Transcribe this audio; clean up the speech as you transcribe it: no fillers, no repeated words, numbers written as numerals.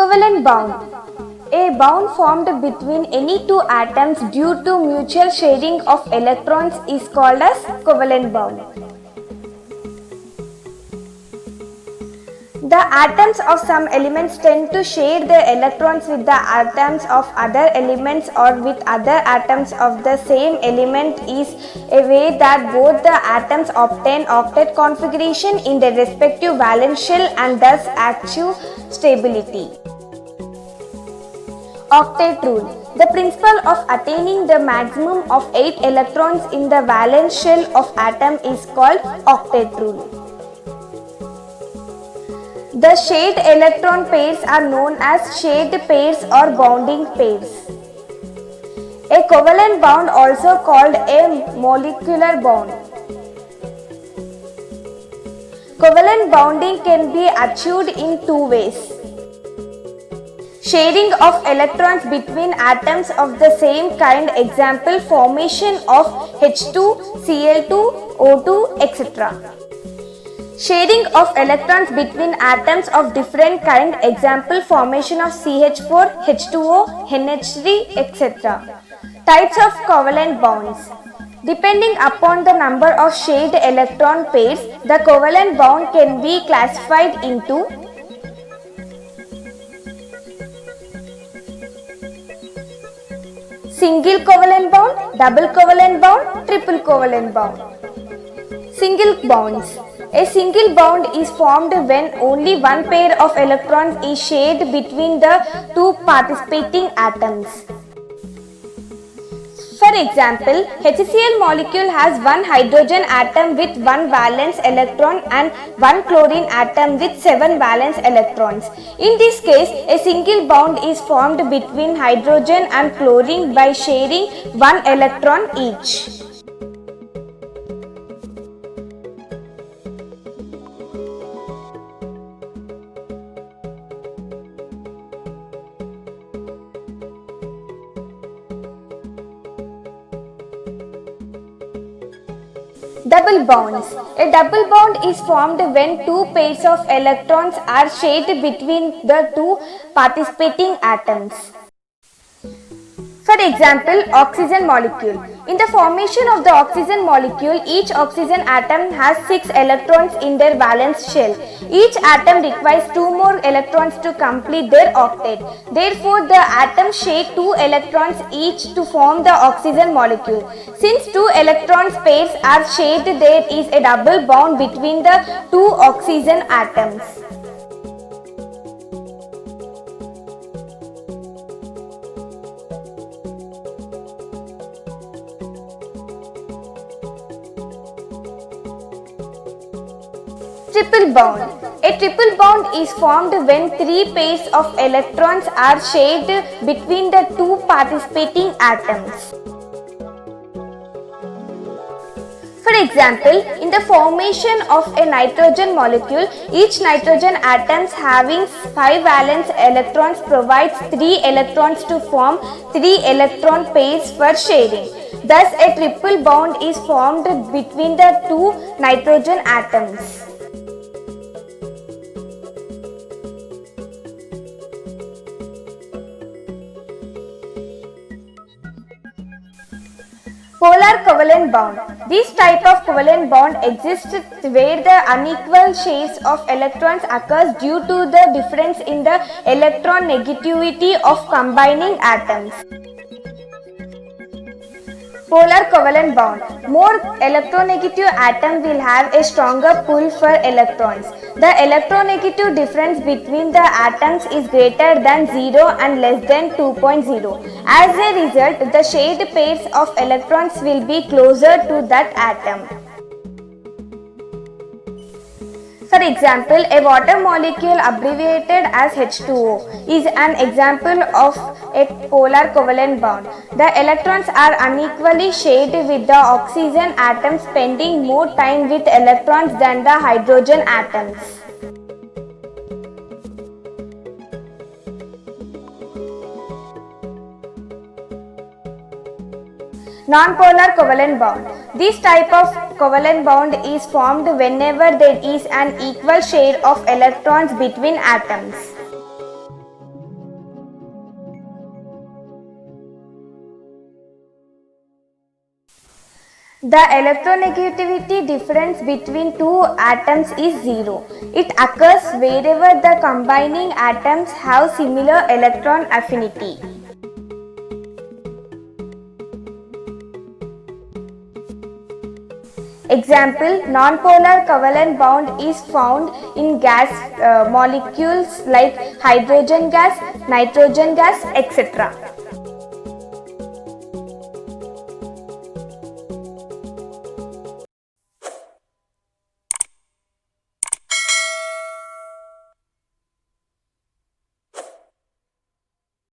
Covalent bond. A bond formed between any two atoms due to mutual sharing of electrons is called as covalent bond. The atoms of some elements tend to share their electrons with the atoms of other elements or with other atoms of the same element is a way that both the atoms obtain octet configuration in their respective valence shell and thus achieve stability. Octet rule. The principle of attaining the maximum of 8 electrons in the valence shell of atom is called octet rule. The shared electron pairs are known as shared pairs or bonding pairs. A covalent bond, also called a molecular bond. Covalent bonding can be achieved in two ways. Sharing of electrons between atoms of the same kind, example formation of H2, Cl2, O2, etc. Sharing of electrons between atoms of different kind, example formation of CH4, H2O, NH3, etc. Types of covalent bonds. Depending upon the number of shared electron pairs, the covalent bond can be classified into single covalent bond, double covalent bond, triple covalent bond. Single bonds. A single bond is formed when only one pair of electrons is shared between the two participating atoms. For example, HCl molecule has one hydrogen atom with one valence electron and one chlorine atom with 7 valence electrons. In this case, a single bond is formed between hydrogen and chlorine by sharing one electron each. Double bonds. A double bond is formed when two pairs of electrons are shared between the two participating atoms. For example, oxygen molecule. In the formation of the oxygen molecule, each oxygen atom has 6 electrons in their valence shell. Each atom requires 2 more electrons to complete their octet. Therefore, the atoms share 2 electrons each to form the oxygen molecule. Since 2 electrons pairs are shared, there is a double bond between the 2 oxygen atoms. Triple bond. A triple bond is formed when 3 pairs of electrons are shared between the two participating atoms. For example, in the formation of a nitrogen molecule, each nitrogen atom having 5 valence electrons provides 3 electrons to form 3 electron pairs for sharing. Thus, a triple bond is formed between the 2 nitrogen atoms. Polar covalent bond. This type of covalent bond exists where the unequal shares of electrons occurs due to the difference in the electron negativity of combining atoms. Polar covalent bond. More electronegative atom will have a stronger pull for electrons. The electronegative difference between the atoms is greater than 0 and less than 2.0. As a result, the shared pairs of electrons will be closer to that atom. For example, a water molecule abbreviated as H2O is an example of a polar covalent bond. The electrons are unequally shared with the oxygen atom spending more time with electrons than the hydrogen atoms. Non-polar covalent bond. This type of covalent bond is formed whenever there is an equal share of electrons between atoms. The electronegativity difference between two atoms is zero. It occurs wherever the combining atoms have similar electron affinity. Example, nonpolar covalent bond is found in gas molecules like hydrogen gas, nitrogen gas, etc.